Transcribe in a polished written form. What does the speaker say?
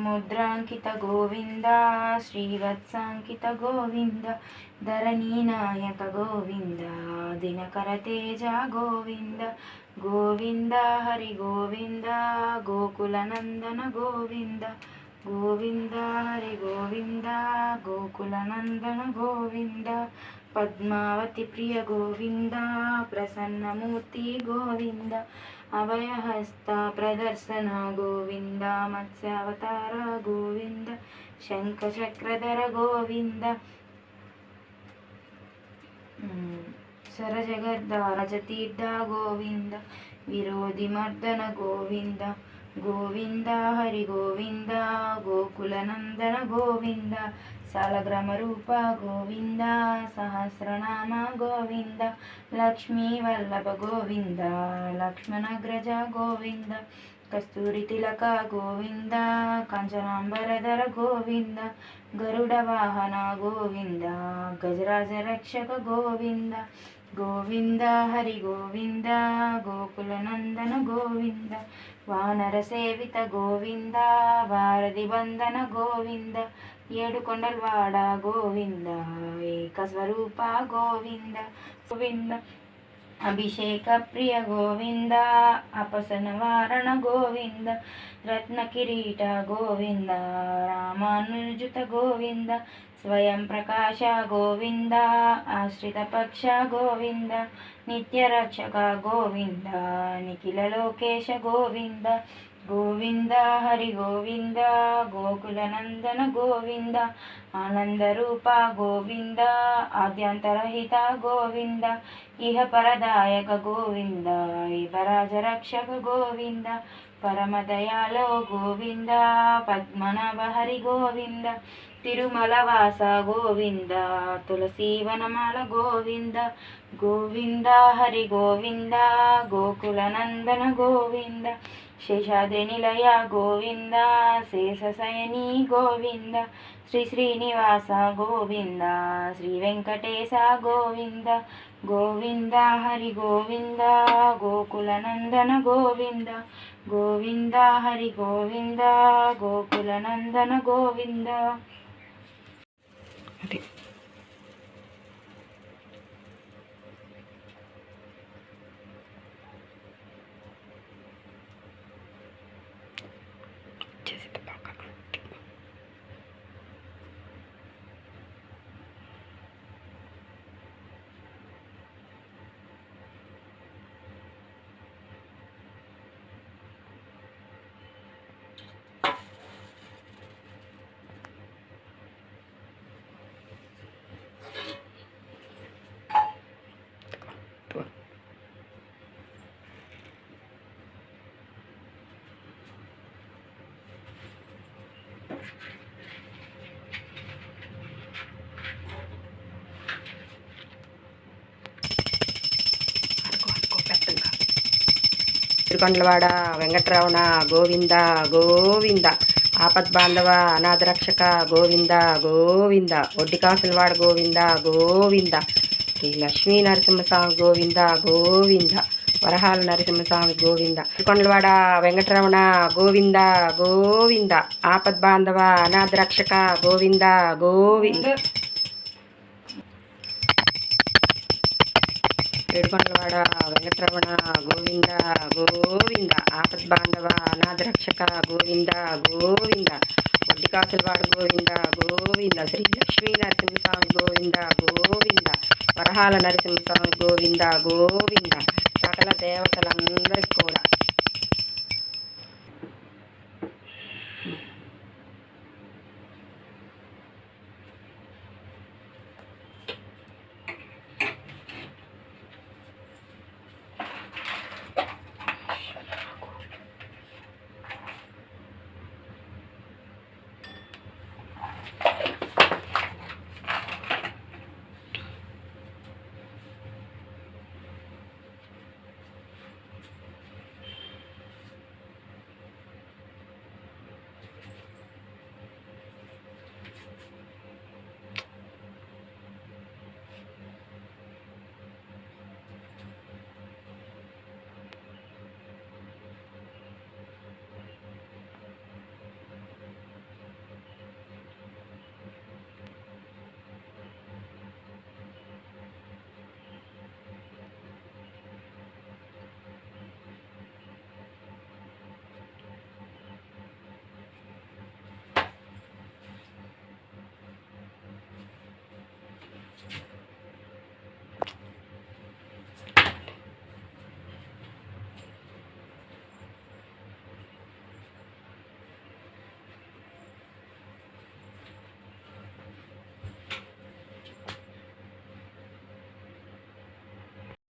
ముద్రాంకిత గోవింద శ్రీవత్సాంకిత గోవింద ధరణీనాయక గోవింద దినకర తేజ గోవింద గోవింద హరి గోవింద గోకులనందన గోవింద గోవింద హరి గోవింద గోకులనందన గోవింద పద్మావతి ప్రియ గోవింద ప్రసన్నమూర్తి గోవింద అభయహస్త ప్రదర్శన గోవింద మత్స్యావతార గోవింద శంఖచక్రధర గోవింద సరజగద్దారజతీర్థ గోవింద విరోధిమర్దన గోవింద గోవింద హరి గోవింద గోకులనందన గోవింద సాలగ్రామరూప గోవింద సహస్రనామ గోవింద లక్ష్మీ వల్లభ గోవింద లక్ష్మణగ్రజ గోవింద కస్తూరి తిలక గోవింద కంచనాంబరధర గోవింద గరుడ వాహన గోవింద గజరాజ రక్షక గోవింద గోవింద హరి గోవింద గోకులనందన గోవింద వానర సేవిత గోవింద వారధి బంధన గోవింద ఏడుకొండలవాడ గోవింద ఏకస్వరూప గోవింద గోవింద అభిషేక ప్రియ గోవింద అపసన వారణ గోవింద రత్న కిరీట గోవింద రామానుజుత గోవింద స్వయం ప్రకాశ గోవింద ఆశ్రిత పక్ష గోవింద నిత్య రక్షక గోవింద నిఖిల లోకేశ గోవింద గోవింద హరి గోవింద గోకులనందన గోవింద ఆనందరూప గోవింద ఆద్యంతరహిత గోవింద ఇహ పరదాయక గోవింద ఇవరాజ రక్షక గోవింద పరమదయాలో గోవింద పద్మనాభ హరి గోవింద తిరుమల వాస గోవింద తులసీవనమాల గోవింద గోవింద హరి గోవింద గోకులనందన గోవింద శేషాద్రి నిలయ గోవింద శేషశయని గోవింద శ్రీ శ్రీనివాస గోవింద శ్రీ వెంకటేశ గోవింద గోవింద హరి గోవింద గోకులనందన గోవింద గోవింద హరి గోవింద గోకులనందన గోవింద. తిరుకొండలవాడ వెంకటరమణ గోవింద గోవింద ఆపద్బాంధవ అనాథరక్షక గోవింద గోవింద ఒడ్డికాసులవాడ గోవింద గోవింద శ్రీ లక్ష్మీ నరసింహస్వామి గోవింద గోవింద వరహాల నరసింహస్వామి గోవింద తిరుకొండలవాడ వెంకటరమణ గోవింద గోవింద ఆపద్బాంధవ అనాథరక్షక గోవింద గోవింద ఏడుకొండలవాడ వెంకటరమణ గోవింద గోవింద ఆపద్బాంధవ అనాథరక్షక గోవింద గోవింద ఒడ్డికాసులవాడ గోవింద గోవింద శ్రీ లక్ష్మీ నరసింహస్వామి గోవింద గోవింద వరహాల నరసింహస్వామి గోవింద గోవింద సకల దేవతలందరికీ కూడా